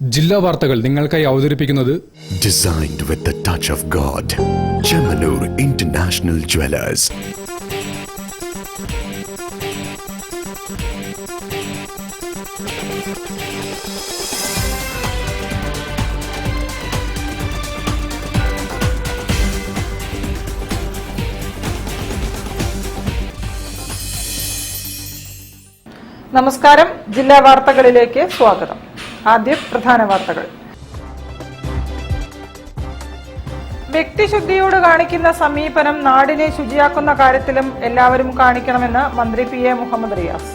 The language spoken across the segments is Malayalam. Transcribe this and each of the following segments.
ജില്ലാ വാർത്തകൾ നിങ്ങൾക്കായി അവതരിപ്പിക്കുന്നത് Designed with the touch of God. Chemanur International Jewelers. നമസ്കാരം. ജില്ലാ വാർത്തകളിലേക്ക് സ്വാഗതം. ആദ്യം പ്രധാന വാർത്തകൾ. വ്യക്തിശുദ്ധിയോട് കാണിക്കുന്ന സമീപനം നാടിനെ ശുചിയാക്കുന്ന കാര്യത്തിലും എല്ലാവരും കാണിക്കണമെന്ന് മന്ത്രി പി.എ. മുഹമ്മദ് റിയാസ്.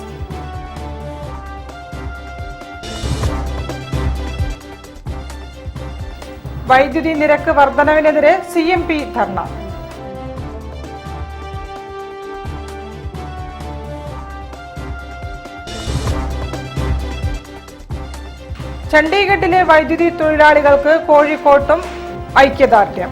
വൈദ്യുതി നിരക്ക് വർധനവിനെതിരെ CMP ധർണ. ചണ്ഡീഗഡിലെ വൈദ്യുതി തൊഴിലാളികൾക്ക് കോഴിക്കോട്ടും ഐക്യദാർഢ്യം.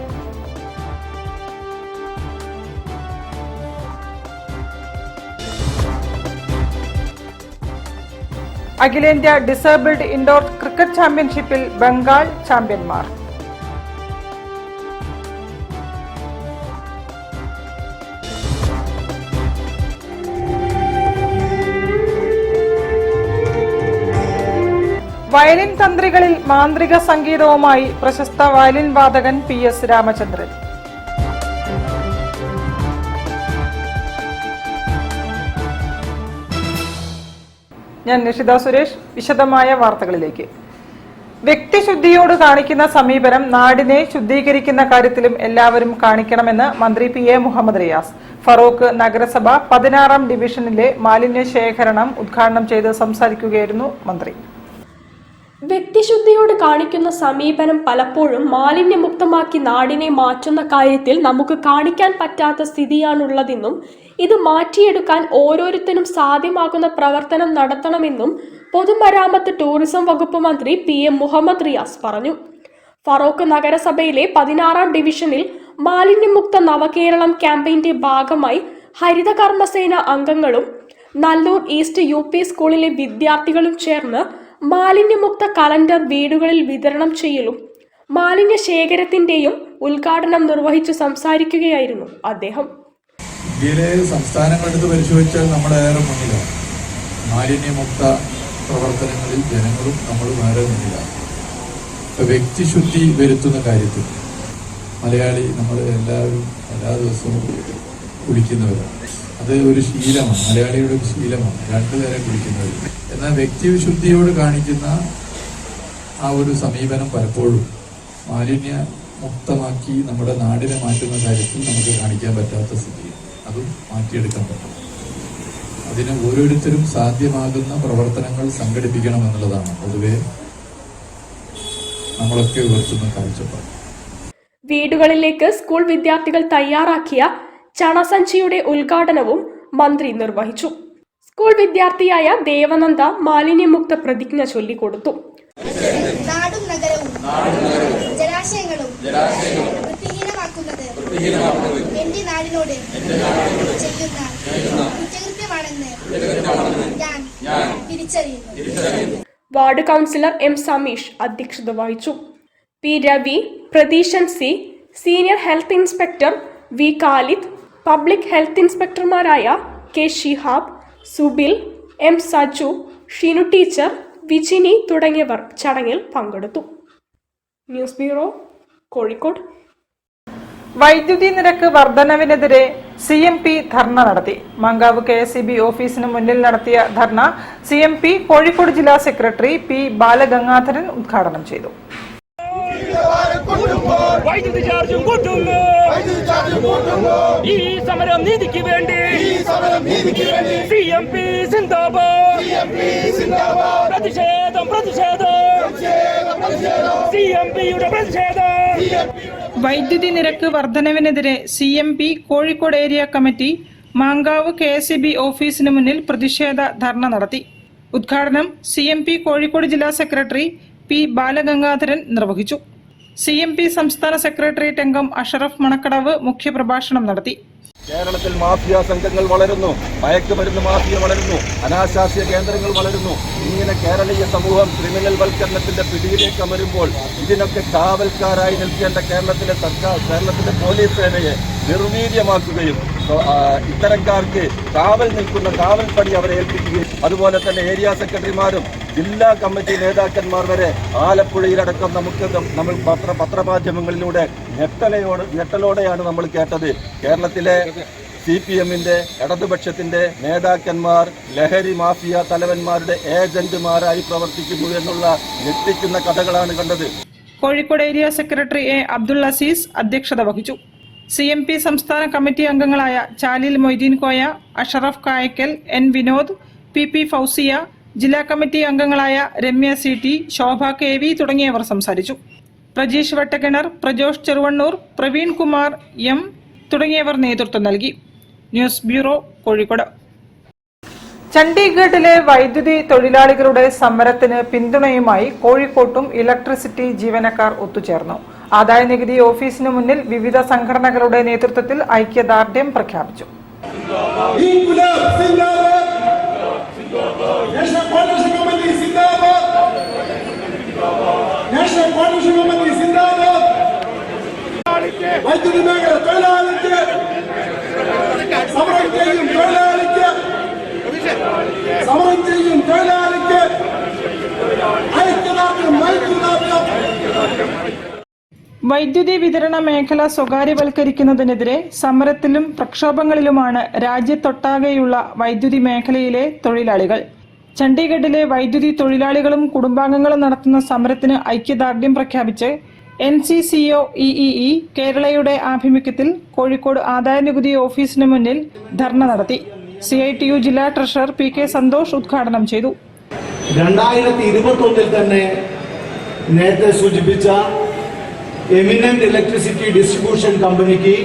അഖിലേന്ത്യാ ഡിസേബിൾഡ് ഇൻഡോർ ക്രിക്കറ്റ് ചാമ്പ്യൻഷിപ്പിൽ ബംഗാൾ ചാമ്പ്യന്മാർ. വയലിൻ തന്ത്രികളിൽ മാന്ത്രിക സംഗീതവുമായി പ്രശസ്ത വയലിൻ വാദകൻ PS രാമചന്ദ്രൻ. ഞാൻ നിഷിത സുരേഷ്. വിശദമായ വാർത്തകളിലേക്ക്. വ്യക്തിശുദ്ധിയോട് കാണിക്കുന്ന സമീപനം നാടിനെ ശുദ്ധീകരിക്കുന്ന കാര്യത്തിലും എല്ലാവരും കാണിക്കണമെന്ന് മന്ത്രി പി.എ. മുഹമ്മദ് റിയാസ്. ഫറോക്ക് നഗരസഭ 16-ാം ഡിവിഷനിലെ മാലിന്യ ശേഖരണം ഉദ്ഘാടനം ചെയ്ത് സംസാരിക്കുകയായിരുന്നു മന്ത്രി. വ്യക്തിശുദ്ധിയോട് കാണിക്കുന്ന സമീപനം പലപ്പോഴും മാലിന്യമുക്തമാക്കി നാടിനെ മാറ്റുന്ന കാര്യത്തിൽ നമുക്ക് കാണിക്കാൻ പറ്റാത്ത സ്ഥിതിയാണുള്ളതെന്നും ഇത് മാറ്റിയെടുക്കാൻ ഓരോരുത്തരും സാധ്യമാകുന്ന പ്രവർത്തനം നടത്തണമെന്നും പൊതുമരാമത്ത് ടൂറിസം വകുപ്പ് മന്ത്രി P.M. മുഹമ്മദ് റിയാസ് പറഞ്ഞു. ഫറോക്ക് നഗരസഭയിലെ 16-ാം ഡിവിഷനിൽ മാലിന്യമുക്ത നവകേരളം ക്യാമ്പയിന്റെ ഭാഗമായി ഹരിത കർമ്മസേന അംഗങ്ങളും നല്ലൂർ ഈസ്റ്റ് UP സ്കൂളിലെ വിദ്യാർത്ഥികളും ചേർന്ന് മാലിന്യമുക്ത കലണ്ടർ വീടുകളിൽ വിതരണം ചെയ്യലും മാലിന്യ ശേഖരത്തിന്റെയും ഉദ്ഘാടനം നിർവഹിച്ചു സംസാരിക്കുകയായിരുന്നു അദ്ദേഹം. ഇന്ത്യയിലെ സംസ്ഥാനങ്ങളെടുത്ത് പരിശോധിച്ചാൽ നമ്മളേറെ മുന്നിലാണ്. മാലിന്യമുക്ത പ്രവർത്തനങ്ങളിൽ ജനങ്ങളും നമ്മളും ഏറെ മുന്നിലാണ്. വ്യക്തിശുദ്ധി വരുത്തുന്ന കാര്യത്തിൽ മലയാളി നമ്മൾ എല്ലാവരും എല്ലാ ദിവസവും കുളിക്കുന്നവരാണ്. അത് ഒരു ശീലമാണ്, മലയാളിയുടെ ഒരു ശീലമാണ്. രണ്ടു നേരം കുളിക്കുന്നവർ. എന്നാൽ വ്യക്തിശുദ്ധിയോട് കാണിക്കുന്ന ആ ഒരു സമീപനം പലപ്പോഴും മാലിന്യ മുക്തമാക്കി നമ്മുടെ നാടിനെ മാറ്റുന്ന കാര്യത്തിൽ നമുക്ക് കാണിക്കാൻ പറ്റാത്ത സ്ഥിതി. അതും മാറ്റിയെടുക്കാൻ പറ്റും. അതിന് ഓരോരുത്തരും സാധ്യമാകുന്ന പ്രവർത്തനങ്ങൾ സംഘടിപ്പിക്കണം എന്നുള്ളതാണ് പൊതുവെ നമ്മളൊക്കെ ഉയർത്തുന്ന കാഴ്ചപ്പാട്. വീടുകളിലേക്ക് സ്കൂൾ വിദ്യാർത്ഥികൾ തയ്യാറാക്കിയ ചണസഞ്ചിയുടെ ഉദ്ഘാടനവും മന്ത്രി നിർവഹിച്ചു. സ്കൂൾ വിദ്യാർത്ഥിയായ ദേവനന്ദ മാലിന്യമുക്ത പ്രതിജ്ഞ ചൊല്ലിക്കൊടുത്തു. നാടും നഗരവും ജലാശയങ്ങളും വൃത്തിഹീനമാക്കുന്നത് എന്റെ നാടിനോട് ചെയ്യുന്ന കുറ്റകൃത്യമാണെന്ന് ഞാൻ തിരിച്ചറിയുന്നു. Ward councillor M. സമീഷ് അധ്യക്ഷത വഹിച്ചു. P. Ravi, Pratheeshan C, senior health inspector V. Khalid, public health ഇൻസ്പെക്ടർമാരായ K. Shihab, Subil, M. Saju, Sheenu teacher, Vijini തുടങ്ങിയവർ ചടങ്ങിൽ പങ്കെടുത്തു. News bureau, Kozhikode. വൈദ്യുതി നിരക്ക് വർധനവിനെതിരെ CMP ധർണ നടത്തി. മങ്കാവ് KSEB ഓഫീസിന് മുന്നിൽ നടത്തിയ ധർണ CMP കോഴിക്കോട് ജില്ലാ സെക്രട്ടറി P. ബാലഗംഗാധരൻ ഉദ്ഘാടനം ചെയ്തു. വൈദ്യുതി ചാർജും കൂട്ടുന്നു. ഈ സമരം നീതിക്ക് വേണ്ടി CMP സിന്ദാബാദ്. പ്രതിഷേധം CMPയുടെ പ്രതിഷേധം. വൈദ്യുതി നിരക്ക് വർധനവിനെതിരെ CMP Kozhikode area committee Mankavu KSEB ഓഫീസിന് മുന്നിൽ പ്രതിഷേധ ധർണ നടത്തി. ഉദ്ഘാടനം CMP കോഴിക്കോട് ജില്ലാ സെക്രട്ടറി P. ബാലഗംഗാധരൻ നിർവഹിച്ചു. CMP സംസ്ഥാന സെക്രട്ടേറിയറ്റ് അംഗം അഷറഫ് മണക്കടവ് മുഖ്യപ്രഭാഷണം നടത്തി. കേരളത്തിൽ മാഫിയ സംഘങ്ങൾ വളരുന്നു, മയക്കുമരുന്ന് മാഫിയ വളരുന്നു, അനാശാസ്യ കേന്ദ്രങ്ങൾ വളരുന്നു. ഇങ്ങനെ കേരളീയ സമൂഹം ക്രിമിനൽ വൽക്കരണത്തിന്റെ പിടിയിലേക്ക് അമരുമ്പോൾ ഇതിനൊക്കെ കാവൽക്കാരായി നിൽക്കേണ്ട കേരളത്തിലെ സർക്കാർ, കേരളത്തിലെ പോലീസ് സേനയെ നിർവീര്യമാക്കുകയും ഇത്തരക്കാർക്ക് കാവൽ നിൽക്കുന്ന കാവൽ പണി അവരെ ഏൽപ്പിക്കുകയും അതുപോലെ തന്നെ ഏരിയ സെക്രട്ടറിമാരും ജില്ലാ കമ്മിറ്റി നേതാക്കന്മാർ വരെ ആലപ്പുഴയിലടക്കം നമ്മൾ പത്രമാധ്യമങ്ങളിലൂടെ ഞെട്ടലോടെയാണ് നമ്മൾ കേട്ടത്. കേരളത്തിലെ CPM-ന്റെ ഇടതുപക്ഷത്തിന്റെ നേതാക്കന്മാർ ലഹരി മാഫിയ തലവന്മാരുടെ ഏജന്റുമാരായി പ്രവർത്തിക്കുന്നു എന്നുള്ള ഞെട്ടിക്കുന്ന കഥകളാണ് കണ്ടത്. Kozhikode area secretary A Abdul Aziz അധ്യക്ഷത വഹിച്ചു. CMP സംസ്ഥാന കമ്മിറ്റി അംഗങ്ങളായ ചാലിൽ മൊയ്തീൻ കോയ, അഷറഫ് കായക്കൽ, N വിനോദ്, PP ഫൗസിയ, ജില്ലാ കമ്മിറ്റി അംഗങ്ങളായ രമ്യ CT, ശോഭ KV തുടങ്ങിയവർ സംസാരിച്ചു. പ്രജീഷ് വട്ടക്കിണർ, പ്രജോഷ് ചെറുവണ്ണൂർ, പ്രവീൺ കുമാർ M തുടങ്ങിയവർ നേതൃത്വം നൽകി. News bureau, Kozhikode. ചണ്ഡീഗഡിലെ വൈദ്യുതി തൊഴിലാളികളുടെ സമരത്തിന് പിന്തുണയുമായി കോഴിക്കോട്ടും ഇലക്ട്രിസിറ്റി ജീവനക്കാർ ഒത്തുചേർന്നു. ആദായനികുതി ഓഫീസിനു മുന്നിൽ വിവിധ സംഘടനകളുടെ നേതൃത്വത്തിൽ ഐക്യദാർഢ്യം പ്രഖ്യാപിച്ചു. വൈദ്യുതി മേഖല തൊഴിലാളിക്ക് സമരം ചെയ്യും തൊഴിലാളിക്ക് സമരം ചെയ്യും തൊഴിലാളിക്ക് ഐക്യദാർഢ്യം വൈദ്യുതി വിതരണ മേഖല സ്വകാര്യവൽക്കരിക്കുന്നതിനെതിരെ സമരത്തിലും പ്രക്ഷോഭങ്ങളിലുമാണ് രാജ്യത്തൊട്ടാകെയുള്ള വൈദ്യുതി മേഖലയിലെ തൊഴിലാളികൾ. ചണ്ഡീഗഡിലെ വൈദ്യുതി തൊഴിലാളികളും കുടുംബാംഗങ്ങളും നടത്തുന്ന സമരത്തിന് ഐക്യദാർഢ്യം പ്രഖ്യാപിച്ച് NCCO EEE കേരളയുടെ ആഭിമുഖ്യത്തിൽ കോഴിക്കോട് ആദായനികുതി ഓഫീസിന് മുന്നിൽ ധർണ നടത്തി. CITU ജില്ലാ ട്രഷറർ PK സന്തോഷ് ഉദ്ഘാടനം ചെയ്തു. 2021 തന്നെ നേരത്തെ സൂചിപ്പിച്ച എമിനന്റ് ഇലക്ട്രിസിറ്റി ഡിസ്ട്രിബ്യൂഷൻ കമ്പനിക്ക്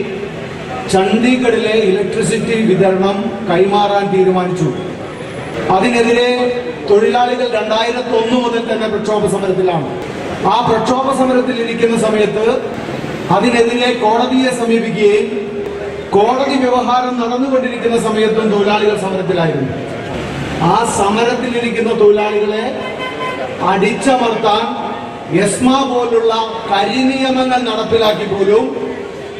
ചണ്ഡീഗഡിലെ ഇലക്ട്രിസിറ്റി വിതരണം കൈമാറാൻ തീരുമാനിച്ചു. അതിനെതിരെ തൊഴിലാളികൾ 2001 മുതൽ തന്നെ പ്രക്ഷോഭ സമരത്തിലാണ്. ആ പ്രക്ഷോഭ സമരത്തിൽ ഇരിക്കുന്ന സമയത്ത് അതിനെതിരെ കോടതിയെ സമീപിക്കുകയും കോടതി വ്യവഹാരം നടന്നുകൊണ്ടിരിക്കുന്ന സമയത്തും തൊഴിലാളികൾ സമരത്തിലായിരുന്നു. ആ സമരത്തിലിരിക്കുന്ന തൊഴിലാളികളെ അടിച്ചമർത്താൻ എസ്മ പോലുള്ള കരിനിയമങ്ങൾ നടപ്പിലാക്കി പോലും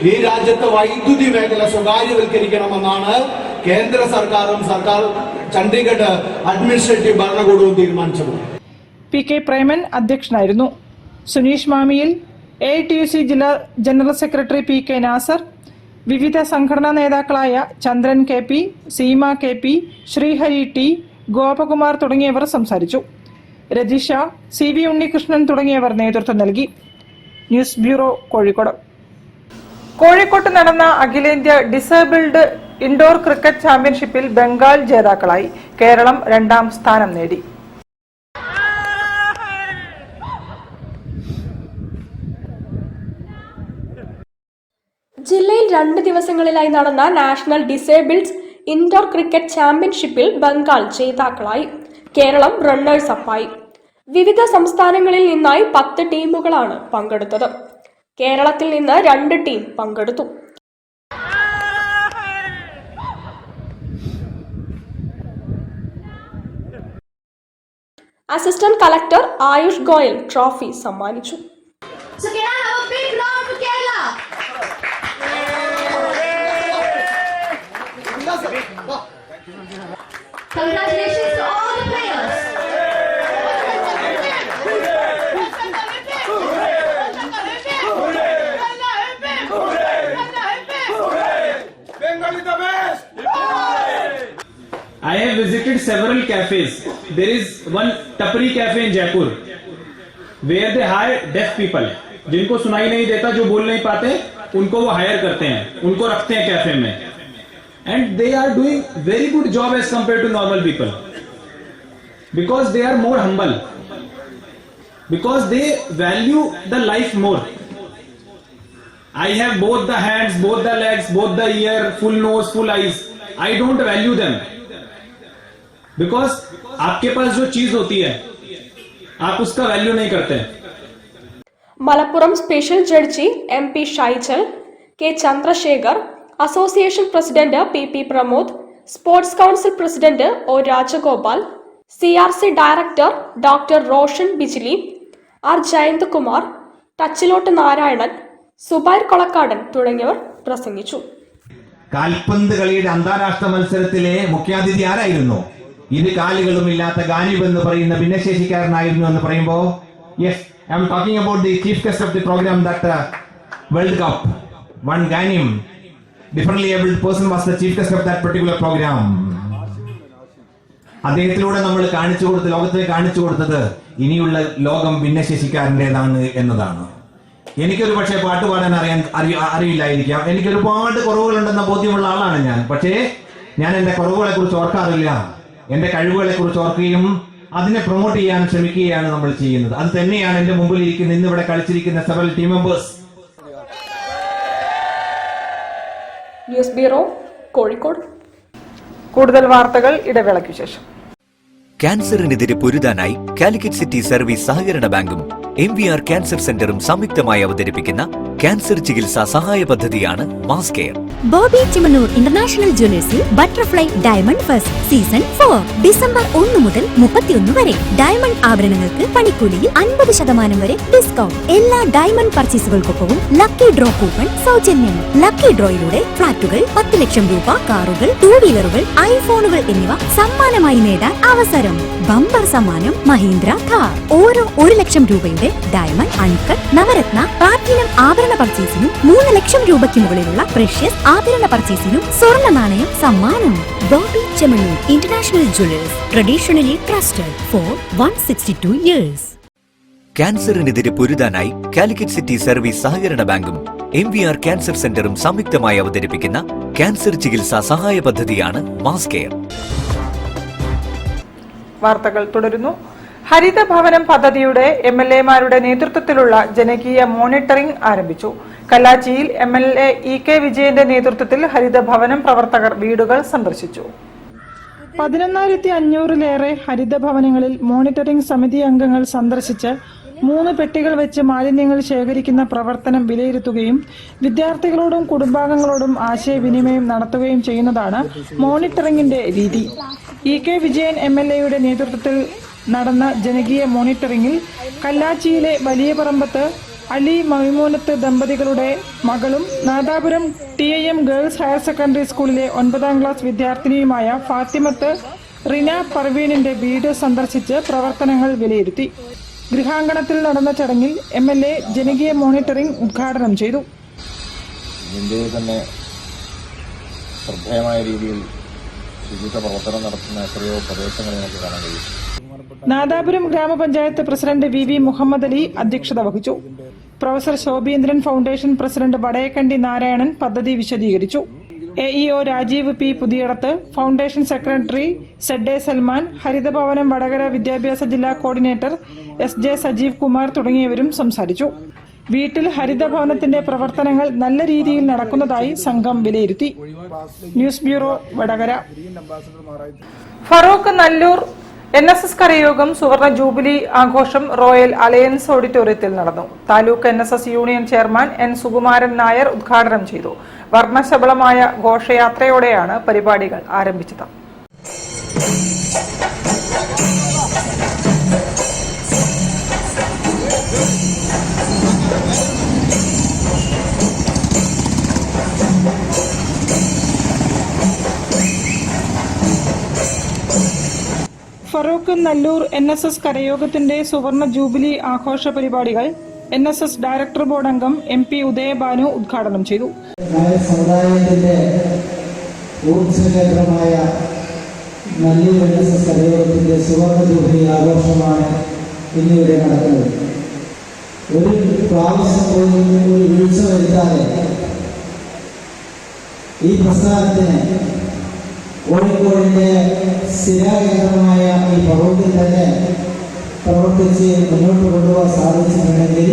ഈ രാജ്യത്തെ വൈദ്യുതി മേഖല സ്വകാര്യവൽക്കരിക്കണമെന്നാണ് കേന്ദ്ര സർക്കാരും സർക്കാർ ചണ്ഡീഗഡ് അഡ്മിനിസ്ട്രേറ്റീവ് ഭരണകൂടവും തീരുമാനിച്ചത്. PK പ്രേമൻ അധ്യക്ഷനായിരുന്നു. സുനീഷ് മാമിയിൽ, AITUC ജില്ലാ ജനറൽ സെക്രട്ടറി PK നാസർ, വിവിധ സംഘടനാ നേതാക്കളായ ചന്ദ്രൻ KP, Seema KP, Sreehari T, Gopakumar തുടങ്ങിയവർ സംസാരിച്ചു. രജിഷ, CV ഉണ്ണികൃഷ്ണൻ തുടങ്ങിയവർ നേതൃത്വം നൽകി. News bureau, Kozhikode. കോഴിക്കോട്ട് നടന്ന അഖിലേന്ത്യാ ഡിസേബിൾഡ് ഇൻഡോർ ക്രിക്കറ്റ് ചാമ്പ്യൻഷിപ്പിൽ ബംഗാൾ ജേതാക്കളായി. കേരളം 2ാം സ്ഥാനം നേടി. ജില്ലയിൽ 2 ദിവസങ്ങളിലായി നടന്ന നാഷണൽ ഡിസേബിൾഡ് ഇൻഡോർ ക്രിക്കറ്റ് ചാമ്പ്യൻഷിപ്പിൽ ബംഗാൾ ജേതാക്കളായി. കേരളം റണ്ണേഴ്സ് അപ്പായി. വിവിധ സംസ്ഥാനങ്ങളിൽ നിന്നായി 10 ടീമുകളാണ് പങ്കെടുത്തത്. കേരളത്തിൽ നിന്ന് 2 ടീം പങ്കെടുത്തു. Assistant collector Ayush Goyal trophy സമ്മാനിച്ചു. Congratulations to all the players. Bengali the best. I have visited several cafes. There is one Tapri cafe in Jaipur where they hire deaf people. जिनको सुनाई नहीं देता, जो बोल नहीं पाते, उनको वो हायर करते हैं, उनको रखते हैं कैफे में. And they are doing very good job as compared to normal people because they are more humble, because they value the life more. I have both the hands, both the legs, both the ear, full nose, full eyes. I don't value them because आपके पास जो चीज होती है आप उसका वैल्यू नहीं करते. Malappuram special judge MP Shaijal, K Chandrasekhar, association president PP Pramod, sports council president O Rajagopal, CRC director doctor Roshan Bijli, R Jayanthkumar, Tachilot Narayanan, Zubair Kolakkadan തുടങ്ങിയവർ പ്രസംഗിച്ചു. കാൽപന്ത് കളിയുടെ അന്താരാഷ്ട്ര മത്സരത്തിലെ മുഖ്യാതിഥി ആരായിരുന്നു? ഇരു കാലുകളും ഇല്ലാത്ത ഗാനിബ് എന്ന് പറയുന്ന ഭിന്നശേഷിക്കാരനായിരുന്നു എന്ന് പറയുമ്പോൾ, yes, I am talking about the chief guest of the program that world cup. One ഗാനിം differently abled person was the chief guest of that particular program. അദ്ദേഹത്തിലൂടെ നമ്മൾ ലോകത്തിന് കാണിച്ചു കൊടുത്തത് ഇനിയുള്ള ലോകം ഭിന്നശേഷിക്കാരൻ്റെതാണ് എന്നതാണ്. എനിക്കൊരു പക്ഷേ പാട്ട് പാടാൻ അറിയില്ലായിരിക്കാം, എനിക്ക് ഒരുപാട് കുറവുകളുണ്ടെന്ന ബോധ്യമുള്ള ആളാണ് ഞാൻ. പക്ഷേ ഞാൻ എൻ്റെ കുറവുകളെ കുറിച്ച് ഓർക്കാറില്ല, എൻ്റെ കഴിവുകളെ കുറിച്ച് ഓർക്കുകയും അതിനെ പ്രൊമോട്ട് ചെയ്യാൻ ശ്രമിക്കുകയാണ് നമ്മൾ ചെയ്യുന്നത്. അത് തന്നെയാണ് എൻ്റെ മുമ്പിൽ ഇരിക്കുന്ന ഇന്നിവിടെ കളിച്ചിരിക്കുന്ന several team members. News bureau, Kozhikode. കൂടുതൽ വാർത്തകൾ ഇടവേളയ്ക്ക് ശേഷം. ക്യാൻസറിനെതിരെ പൊരുതാനായി കാലിക്കറ്റ് സിറ്റി സർവീസ് സഹകരണ ബാങ്കും MVR ക്യാൻസർ സെന്ററും സംയുക്തമായി അവതരിപ്പിക്കുന്ന ക്യാൻസർ ചികിത്സാ സഹായ പദ്ധതിയാണ് mass care. Bobby Chemmanur international ജ്വല്ലേഴ്സിൽ butterfly diamond fest season 4 December 1 മുതൽ 31 വരെ. ഡയമണ്ട് ആഭരണങ്ങൾക്ക് പണിക്കൂലിയിൽ 50% വരെ ഡിസ്കൗണ്ട്. എല്ലാ ഡയമണ്ട് പർച്ചേസുകൾക്കൊപ്പവും ലക്കി ഡ്രോ കൂപ്പൺ സൗജന്യം. ലക്കി ഡ്രോയിലൂടെ ഫ്ളാറ്റുകൾ, 10 ലക്ഷം രൂപ, കാറുകൾ, 2 വീലറുകൾ, ഐഫോണുകൾ എന്നിവ സമ്മാനമായി നേടാൻ അവസരം. ബമ്പർ സമ്മാനം മഹീന്ദ്ര കാർ. ഓരോ 1 ലക്ഷം രൂപയുടെ ഡയമണ്ട്, അൺകട്ട്, നവരത്ന, പ്ലാറ്റിനം ആഭരണ പർച്ചേസിനും 3 ലക്ഷം രൂപയ്ക്ക് മുകളിലുള്ള പ്രഷ്യസ് ആഭരണ പർച്ചേസിനും സ്വർണ്ണ നാണയം സമ്മാനം. Bobby Chemmanur international jewellers, traditionally trusted for 162 years. ക്യാൻസറിനെതിരെ പൊരുതാനായി കാലിക്കറ്റ് സിറ്റി സർവീസ് സഹകരണ ബാങ്കും MVR ക്യാൻസർ സെന്ററും സംയുക്തമായി അവതരിപ്പിക്കുന്ന ക്യാൻസർ ചികിത്സാ സഹായ പദ്ധതിയാണ് മാസ് കെയർ. വാർത്തകൾ തുടരുന്നു. ഹരിതഭവനം പദ്ധതിയുടെ MLA-മാരുടെ നേതൃത്വത്തിലുള്ള ജനകീയ മോണിറ്ററിംഗ് ആരംഭിച്ചു. കല്ലാച്ചിയിൽ MLA EK വിജയന്റെ നേതൃത്വത്തിൽ ഹരിതഭവനം പ്രവർത്തകർ വീടുകൾ സന്ദർശിച്ചു. 11,500-ലേറെ ഹരിതഭവനങ്ങളിൽ മോണിറ്ററിംഗ് സമിതി അംഗങ്ങൾ സന്ദർശിച്ച് 3 പെട്ടികൾ വെച്ച് മാലിന്യങ്ങൾ ശേഖരിക്കുന്ന പ്രവർത്തനം വിലയിരുത്തുകയും വിദ്യാർത്ഥികളോടും കുടുംബാംഗങ്ങളോടും ആശയവിനിമയം നടത്തുകയും ചെയ്യുന്നതാണ് മോണിറ്ററിംഗിന്റെ രീതി. EK വിജയൻ MLA-യുടെ നേതൃത്വത്തിൽ നടന്ന ജനകീയ മോണിറ്ററിംഗിൽ കല്ലാച്ചിയിലെ വലിയ പറമ്പത്ത് അലി മൈമൂനത്ത് ദമ്പതികളുടെ മകളും Nadapuram TIM girls higher secondary സ്കൂളിലെ 9ാം ക്ലാസ് വിദ്യാർത്ഥിനിയുമായ ഫാത്തിമത്ത് റിന പർവീണിന്റെ വീട് സന്ദർശിച്ച് പ്രവർത്തനങ്ങൾ വിലയിരുത്തി. ഗൃഹാങ്കണത്തിൽ നടന്ന ചടങ്ങിൽ MLA ജനകീയ മോണിറ്ററിംഗ് ഉദ്ഘാടനം ചെയ്തു. ഇന്ത്യയിൽ തന്നെ ശ്രദ്ധേയമായ രീതിയിൽ ശുചിത്വ പ്രവർത്തനം നടത്തുന്ന എത്രയോ പ്രദേശങ്ങൾ നമുക്ക് കാണാൻ കഴിയും. നാദാപുരം ഗ്രാമപഞ്ചായത്ത് പ്രസിഡന്റ് VV മുഹമ്മദ് അലി അധ്യക്ഷത വഹിച്ചു. Professor Shobhindran foundation president Vadayakkandi Narayanan പദ്ധതി വിശദീകരിച്ചു. AEO Rajeev P Puthiyadath, foundation secretary ZA Salman, ഹരിതഭവനം വടകര വിദ്യാഭ്യാസ ജില്ലാ കോർഡിനേറ്റർ SJ സജീവ് കുമാർ തുടങ്ങിയവരും സംസാരിച്ചു. വീട്ടിൽ ഹരിതഭവനത്തിന്റെ പ്രവർത്തനങ്ങൾ നല്ല രീതിയിൽ നടക്കുന്നതായി സംഘം വിലയിരുത്തി. News bureau, Vadakara. Farook Nallur NSS കരയോഗം സുവർണ ജൂബിലി ആഘോഷം റോയൽ അലയൻസ് ഓഡിറ്റോറിയത്തിൽ നടന്നു. Taluk NSS union chairman N Sukumaran Nair ഉദ്ഘാടനം ചെയ്തു. വർണ്ണശബളമായ ഘോഷയാത്രയോടെയാണ് പരിപാടികൾ ആരംഭിച്ചത്. ഫറൂഖ് നല്ലൂർ NSS കരയോഗത്തിന്റെ സുവർണ ജൂബിലി ആഘോഷ പരിപാടികൾ NSS ഡയറക്ടർ ബോർഡ് അംഗം MP ഉദയഭാനു ഉദ്ഘാടനം ചെയ്തു. സമുദായത്തിന്റെ ഊർജ്ജകേന്ദ്രമായ നല്ലൂർ NSS കരയോഗത്തിന്റെ സുവർണ ജൂബിലി ആഘോഷമാണ് ഇന്നിവിടെ നടക്കുന്നത്. ഒരു പ്രാവശ്യം പോലും ഒരു വീഴ്ച വരുത്താതെ ഈ പ്രസ്ഥാനത്തിന് കോഴിക്കോടിന്റെ സ്ഥിരകേന്ദ്രമായ ഈ ഫറൂഖിൽ തന്നെ പ്രവർത്തിച്ച് മുന്നോട്ട് കൊണ്ടുപോകാൻ സാധിച്ചിട്ടുണ്ടെങ്കിൽ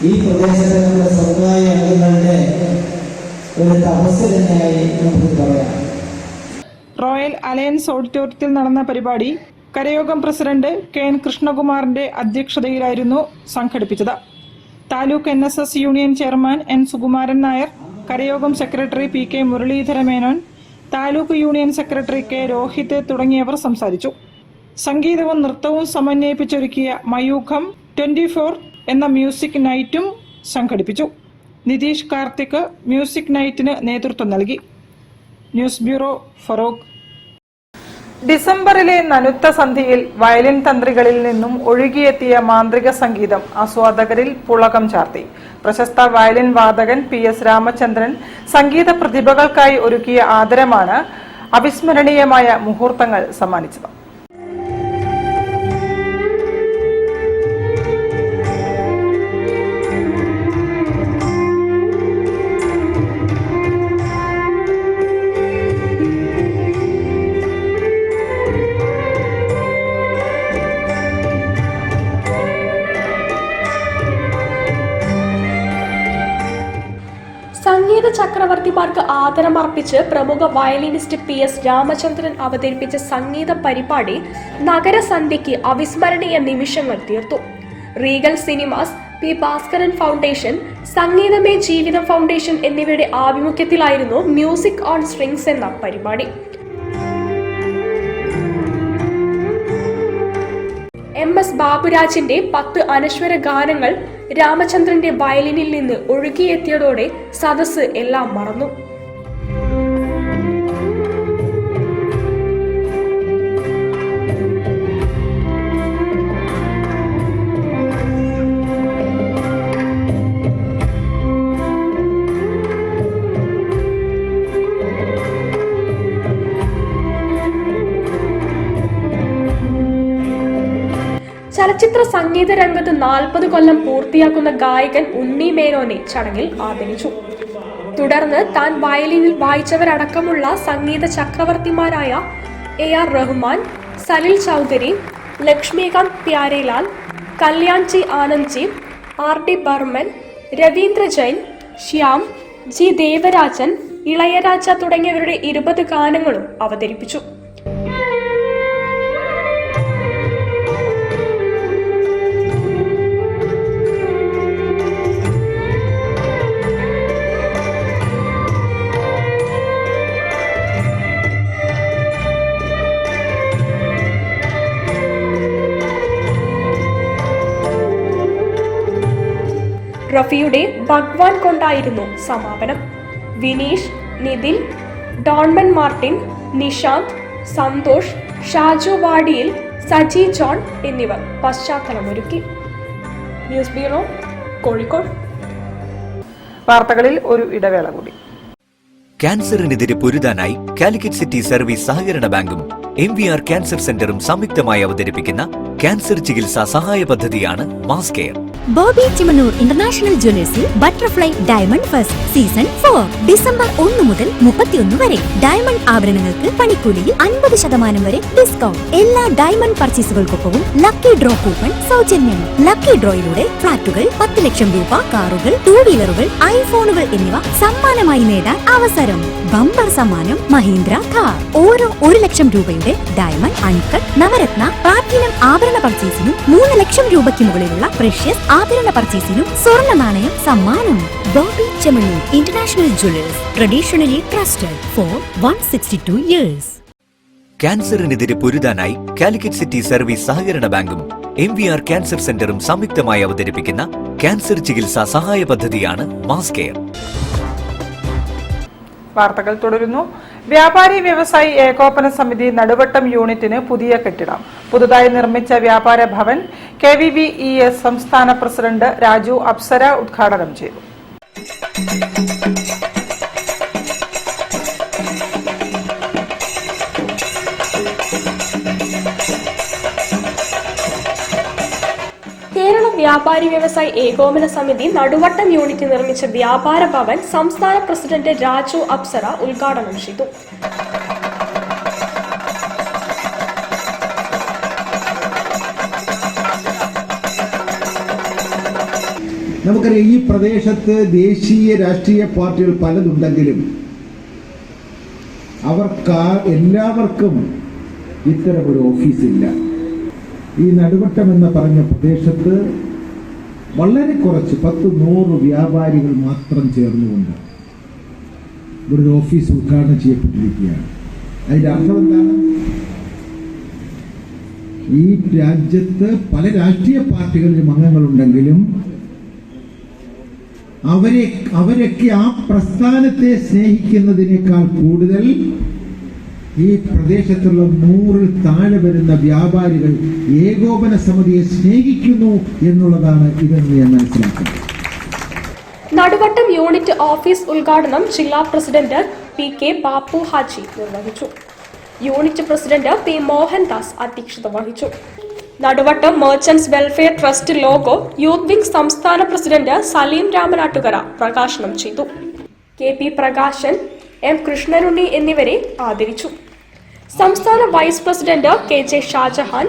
ഈ പ്രദേശത്തെ നമ്മുടെ സമുദായ അംഗങ്ങളുടെ ഒരു തപസ് തന്നെയായി നമുക്ക് പറയാം. റോയൽ അലയൻസ് ഓഡിറ്റോറിയത്തിൽ നടന്ന പരിപാടി കരയോഗം പ്രസിഡന്റ് KN കൃഷ്ണകുമാറിന്റെ അധ്യക്ഷതയിലായിരുന്നു സംഘടിപ്പിച്ചത്. Taluk NSS union chairman N Sukumaran Nair, Karayogam secretary PK Muraleedhara Menon, taluk union secretary K Rohith തുടങ്ങിയവർ സംസാരിച്ചു. സംഗീതവും നൃത്തവും സമന്വയിപ്പിച്ചൊരുക്കിയ മയൂഖം 24 എന്ന മ്യൂസിക് നൈറ്റും സംഘടിപ്പിച്ചു. നിതീഷ് കാർത്തിക് മ്യൂസിക് നൈറ്റിന് നേതൃത്വം നൽകി. News bureau, Feroke. ഡിസംബറിലെ നനുത്ത സന്ധ്യയിൽ വയലിൻ തന്ത്രികളിൽ നിന്നും ഒഴുകിയെത്തിയ മാന്ത്രിക സംഗീതം ആസ്വാദകരിൽ പുളകം ചാർത്തി. പ്രശസ്ത വയലിൻ വാദകൻ PS രാമചന്ദ്രൻ സംഗീത പ്രതിഭകൾക്കായി ഒരുക്കിയ ആദരമാണ് അവിസ്മരണീയമായ മുഹൂർത്തങ്ങൾ സമ്മാനിച്ചത്. സംഗീത ചക്രവർത്തിമാർക്ക് ആദരമർപ്പിച്ച് പ്രമുഖ വയലിനിസ്റ്റ് PS രാമചന്ദ്രൻ അവതരിപ്പിച്ച സംഗീത പരിപാടി നഗരസന്ധ്യയ്ക്ക് അവിസ്മരണീയ നിമിഷങ്ങൾ തീർത്തു. Regal cinemas, P Bhaskaran foundation, സംഗീതമേ ജീവിതം ഫൗണ്ടേഷൻ എന്നിവയുടെ ആഭിമുഖ്യത്തിലായിരുന്നു മ്യൂസിക് ഓൺ സ്ട്രിങ്സ് എന്ന പരിപാടി. MS ബാബുരാജിന്റെ 10 അനശ്വര ഗാനങ്ങൾ രാമചന്ദ്രന്റെ വയലിനിൽ നിന്ന് ഒഴുകിയെത്തിയതോടെ സദസ്സ് എല്ലാം മറന്നു. ചലച്ചിത്ര സംഗീത രംഗത്ത് 40 കൊല്ലം പൂർത്തിയാക്കുന്ന ഗായകൻ ഉണ്ണി മേനോനെ ചടങ്ങിൽ ആദരിച്ചു. തുടർന്ന് താൻ വയലിനിൽ വായിച്ചവരടക്കമുള്ള സംഗീത ചക്രവർത്തിമാരായ AR Rahman, Salil Chaudhary, Laxmikant Pyarelal, Kalyanji Anandji, RD Barman, Ravindra Jain, Shyam, G Devarajan, Ilaiyaraaja തുടങ്ങിയവരുടെ 20 ഗാനങ്ങളും അവതരിപ്പിച്ചു. റഫിയുടെ ഭഗ്വാൻ കൊണ്ടായിരുന്നു സമാപനം. വിനീഷ്, നിതിൻ, ഡോൺമൻ മാർട്ടിൻ, നിഷാന്ത്, സന്തോഷ്, ഷാജു വാടിയിൽ, സജി ജോൺ എന്നിവർ പശ്ചാത്തലമൊരുക്കി. News bureau, Kozhikode. വാർത്തകളിൽ ഒരു ഇടവേള കൂടി. ക്യാൻസറിനെതിരെ പൊരുതാനായി കാലിക്കറ്റ് സിറ്റി സർവീസ് സഹകരണ ബാങ്കും MVR ക്യാൻസർ സെന്ററും സംയുക്തമായി അവതരിപ്പിക്കുന്ന ക്യാൻസർ ചികിത്സാ സഹായ പദ്ധതിയാണ് mass care. Bobby Chemmanur international ജ്വല്ലേഴ്സിൽ butterfly diamond first season 4 December 1 മുതൽ 31 വരെ. ഡയമണ്ട് ആഭരണങ്ങൾക്ക് പണിക്കൂലിയിൽ 50% വരെ ഡിസ്കൗണ്ട്. എല്ലാ ഡയമണ്ട് പർച്ചേസുകൾക്കൊപ്പവും ലക്കി ഡ്രോ കൂപ്പൺ സൗജന്യം. ലക്കി ഡ്രോയിലൂടെ ഫ്ളാറ്റുകൾ, 10 ലക്ഷം രൂപ, കാറുകൾ, 2 വീലറുകൾ, ഐഫോണുകൾ എന്നിവ സമ്മാനമായി നേടാൻ അവസരം. ബമ്പർ സമ്മാനം മഹീന്ദ്ര കാർ. ഓരോ 1 ലക്ഷം രൂപയുടെ ഡയമണ്ട്, അൺകട്ട്, നവരത്ന, പ്ലാറ്റിനം ആഭരണ പർച്ചേസിനും 3 ലക്ഷം രൂപയ്ക്ക് മുകളിലുള്ള പ്രഷ്യസ് ആഭരണ പർച്ചേസിനും സ്വർണ്ണ നാണയം സമ്മാനം. Bobby Chemmanur international jewellers, traditionally trusted for 162 years. ക്യാൻസറിനെതിരെ പൊരുതാനായി കാലിക്കറ്റ് സിറ്റി സർവീസ് സഹകരണ ബാങ്കും MVR ക്യാൻസർ സെന്ററും സംയുക്തമായി അവതരിപ്പിക്കുന്ന ക്യാൻസർ ചികിത്സാ സഹായ പദ്ധതിയാണ് മാസ് കെയർ. വാർത്തകൾ തുടരുന്നു. വ്യാപാരി വ്യവസായി ഏകോപന സമിതി നടുവട്ടം യൂണിറ്റിന് പുതിയ കെട്ടിടം. പുതുതായി നിർമ്മിച്ച വ്യാപാര ഭവൻ KVVES സംസ്ഥാന പ്രസിഡന്റ് രാജു അപ്സര ഉദ്ഘാടനം ചെയ്തു. കേരള വ്യാപാരി വ്യവസായി ഏകോപന സമിതി നടുവട്ടം യൂണിറ്റ് നിർമ്മിച്ച വ്യാപാര ഭവൻ സംസ്ഥാന പ്രസിഡന്റ് രാജു അപ്സര ഉദ്ഘാടനം ചെയ്തു. നമുക്കറിയാം, ഈ പ്രദേശത്ത് ദേശീയ രാഷ്ട്രീയ പാർട്ടികൾ പലതുണ്ടെങ്കിലും എല്ലാവർക്കും ഇത്തരമൊരു ഓഫീസില്ല. ഈ നടുവട്ടം എന്ന് പറഞ്ഞ പ്രദേശത്ത് വളരെ കുറച്ച് 10-100 വ്യാപാരികൾ മാത്രം ചേർന്നുകൊണ്ട് ഒരു ഓഫീസ് ഉദ്ഘാടനം ചെയ്യപ്പെട്ടിരിക്കുകയാണ്. അതിൻ്റെ അർത്ഥം എന്താണ്? ഈ രാജ്യത്ത് പല രാഷ്ട്രീയ പാർട്ടികളിലും അംഗങ്ങളുണ്ടെങ്കിലും അവരൊക്കെ ആ പ്രസ്ഥാനത്തെ സ്നേഹിക്കുന്നതിനേക്കാൾ കൂടുതൽ ഈ പ്രദേശത്തുള്ള 100-ൽ താഴെ വരുന്ന വ്യാപാരികൾ ഏകോപന സമിതിയെ സ്നേഹിക്കുന്നു എന്നുള്ളതാണ് ഇതെന്ന് ഞാൻ മനസ്സിലാക്കുന്നത്. നടുവട്ടം യൂണിറ്റ് ഓഫീസ് ഉദ്ഘാടനം ജില്ലാ പ്രസിഡന്റ് PK ബാപ്പു ഹാജി നിർവഹിച്ചു. യൂണിറ്റ് പ്രസിഡന്റ് P മോഹൻദാസ് അധ്യക്ഷത വഹിച്ചു. Naduvattom merchants welfare trust logo youth wing സംസ്ഥാന പ്രസിഡന്റ് സലീം രാമനാട്ടുകര പ്രകാശനം ചെയ്തു. KP പ്രകാശൻ, M കൃഷ്ണനുണ്ണി എന്നിവരെ ആദരിച്ചു. സംസ്ഥാന vice president KJ Shajahan,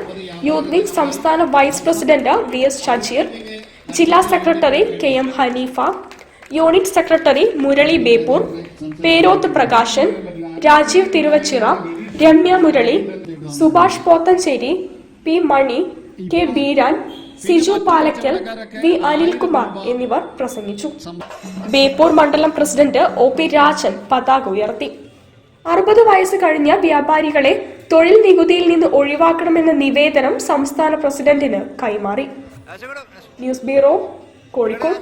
youth wing സംസ്ഥാന വൈസ് പ്രസിഡന്റ് VS ഷജീർ, ജില്ലാ secretary KM Haneefa, unit secretary Murali Beypore, Perothu Prakashan, Rajeev Thiruvachira, Ramya Murali, Subhash Pothancheri, P Mani, K Beeran, Siju Palakkal, V Anilkumar എന്നിവർ പ്രസംഗിച്ചു. ബേപ്പൂർ മണ്ഡലം പ്രസിഡന്റ് OP രാജൻ പതാക ഉയർത്തി. 60 വയസ്സ് കഴിഞ്ഞ വ്യാപാരികളെ തൊഴിൽ നികുതിയിൽ നിന്ന് ഒഴിവാക്കണമെന്ന നിവേദനം സംസ്ഥാന പ്രസിഡന്റിന് കൈമാറി. News bureau, Kozhikode.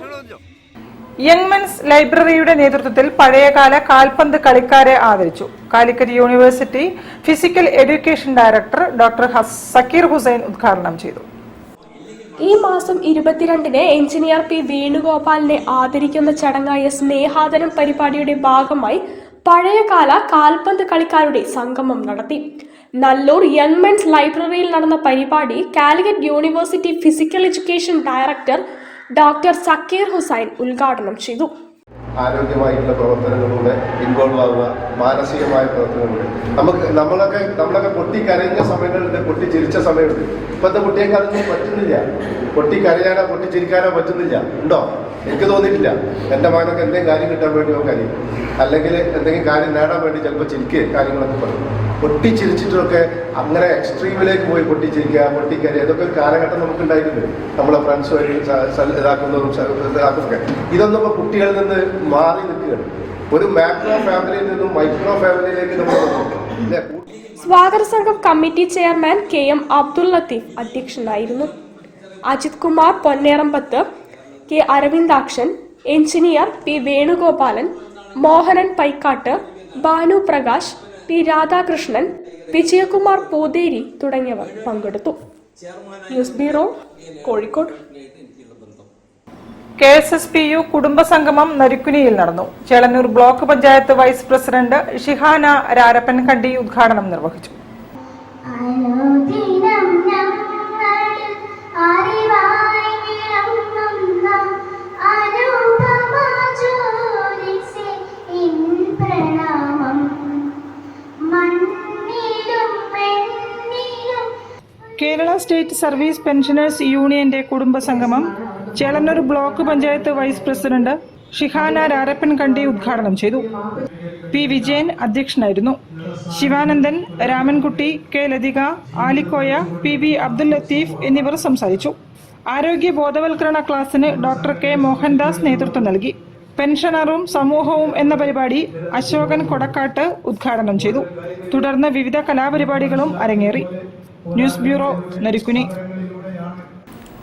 Young men's ലൈബ്രറിയുടെ നേതൃത്വത്തിൽ പഴയകാല കാൽപന്ത് കളിക്കാരെ ആദരിച്ചു. Calicut university physical education director doctor Zakir Hussain ഉദ്ഘാടനം ചെയ്തു. ഈ മാസം 22-ന് എഞ്ചിനീയർ P വേണുഗോപാലിനെ ആദരിക്കുന്ന ചടങ്ങായ സ്നേഹാദരം പരിപാടിയുടെ ഭാഗമായി പഴയകാല കാൽപന്ത് കളിക്കാരുടെ സംഗമം നടത്തി. നല്ലൂർ യങ് മെൻസ് ലൈബ്രറിയിൽ നടന്ന പരിപാടി Calicut university physical education director doctor Zakir Hussain ഉദ്ഘാടനം ചെയ്തു. ആരോഗ്യമായിട്ടുള്ള പ്രവർത്തനങ്ങളിലൂടെ ഇൻവോൾവ് ആവുക, മാനസികമായ പ്രവർത്തനങ്ങളിലൂടെ നമ്മളൊക്കെ പൊട്ടിക്കരഞ്ഞ സമയങ്ങളുണ്ട്, പൊട്ടിച്ചിരിച്ച സമയമുണ്ട്. ഇപ്പോഴത്തെ കുട്ടികൾക്ക് അതൊന്നും പറ്റുന്നില്ല. പൊട്ടിക്കരയാനോ പൊട്ടിച്ചിരിക്കാനോ പറ്റുന്നില്ല. ഉണ്ടോ? എനിക്ക് തോന്നിയിട്ടില്ല. എൻ്റെ മകനൊക്കെ എന്തെങ്കിലും കാര്യം കിട്ടാൻ വേണ്ടി അവൻ കരയും, അല്ലെങ്കിൽ എന്തെങ്കിലും കാര്യം നേടാൻ വേണ്ടി ചിലപ്പോൾ ചിരിക്കുക കാര്യങ്ങളൊക്കെ പറയും. പൊട്ടിച്ചിരിച്ചിട്ടൊക്കെ അങ്ങനെ എക്സ്ട്രീമിലേക്ക് പോയി പൊട്ടിച്ചിരിക്കുക, പൊട്ടിക്കരയുക, ഇതൊക്കെ ഒരു കാലഘട്ടം നമുക്ക് ഉണ്ടായിട്ടുണ്ട്. നമ്മളെ ഫ്രണ്ട്സ് വഴി ഇതാക്കുന്നതും ഇതാക്കുന്നതൊക്കെ. ഇതൊന്നും ഇപ്പോൾ കുട്ടികളിൽ നിന്ന് മാറി നിൽക്കുകയാണ്. ഒരു മാക്രോ ഫാമിലിയിൽ നിന്നും മൈക്രോ ഫാമിലിയിലേക്ക് നമ്മൾ വന്നു. സ്വാഗത സംഘം committee chairman KM Abdul Latheef അധ്യക്ഷനായിരുന്നു. Ajith Kumar Ponnerambath, K Aravindakshan, engineer P Venugopalan, Mohanan Paikkattu, Bhanu Prakash, P Radhakrishnan, Vijayakumar Pootheri തുടങ്ങിയവർ പങ്കെടുത്തു. News bureau, Kozhikode. KSSPU കുടുംബസംഗമം നരിക്കുനിയിൽ നടന്നു. Chelannur block panchayat vice president Shihana Rarappan Kandi ഉദ്ഘാടനം നിർവഹിച്ചു. കേരള സ്റ്റേറ്റ് സർവീസ് പെൻഷനേഴ്സ് യൂണിയന്റെ കുടുംബസംഗമം Chelannur block panchayat vice president Shihana Rarappan Kandi ഉദ്ഘാടനം ചെയ്തു. P വിജയൻ അധ്യക്ഷനായിരുന്നു. ശിവാനന്ദൻ, രാമൻകുട്ടി, K ലതിക, ആലിക്കോയ, PV അബ്ദുൽ ലത്തീഫ് എന്നിവർ സംസാരിച്ചു. ആരോഗ്യ ബോധവൽക്കരണ ക്ലാസിന് ഡോക്ടർ K മോഹൻദാസ് നേതൃത്വം നൽകി. പെൻഷനറും സമൂഹവും എന്ന പരിപാടി അശോകൻ കൊടക്കാട്ട് ഉദ്ഘാടനം ചെയ്തു. തുടർന്ന് വിവിധ കലാപരിപാടികളും അരങ്ങേറി. News bureau, Narikkuni.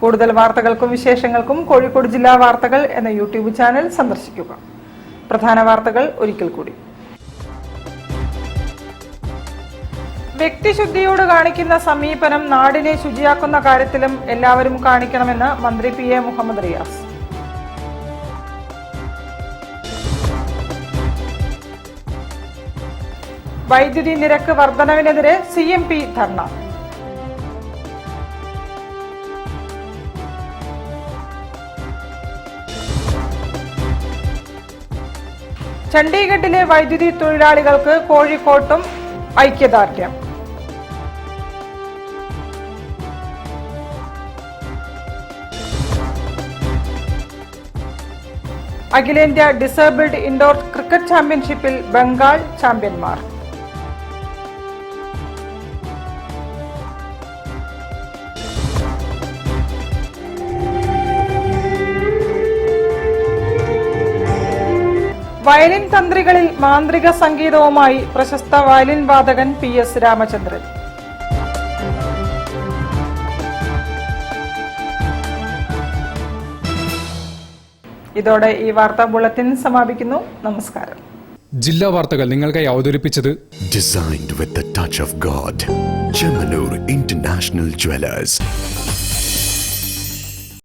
കൂടുതൽ വാർത്തകൾക്കും വിശേഷങ്ങൾക്കും കോഴിക്കോട് ജില്ലാ വാർത്തകൾ എന്ന യൂട്യൂബ് ചാനൽ സന്ദർശിക്കുക. പ്രധാന വാർത്തകൾ ഒരിക്കൽ കൂടി. വ്യക്തിശുദ്ധിയോട് കാണിക്കുന്ന സമീപനം നാടിനെ ശുചിയാക്കുന്ന കാര്യത്തിലും എല്ലാവരും കാണിക്കണമെന്ന് മന്ത്രി PA മുഹമ്മദ് റിയാസ്. വൈദ്യുതി നിരക്ക് വർധനവിനെതിരെ CMP ധർണ. ചണ്ഡീഗഡിലെ വൈദ്യുതി തൊഴിലാളികൾക്ക് കോഴിക്കോട്ടും ഐക്യദാർഢ്യം. അഖിലേന്ത്യാ ഡിസേബിൾഡ് ഇൻഡോർ ക്രിക്കറ്റ് ചാമ്പ്യൻഷിപ്പിൽ ബംഗാൾ ചാമ്പ്യന്മാർ. വയലിൻ തന്ത്രികളിൽ മാന്ത്രിക സംഗീതവുമായി പ്രശസ്ത വയലിൻ വാദകൻ PS രാമചന്ദ്രൻ. ഇതോടെ ഈ വാർത്താ ബുള്ളറ്റിൻ സമാപിക്കുന്നു. നമസ്കാരം. ജില്ലാ വാർത്തകൾ നിങ്ങൾക്കായി അവതരിപ്പിച്ചത് Designed with the touch of God. Chemanur International Jewelers.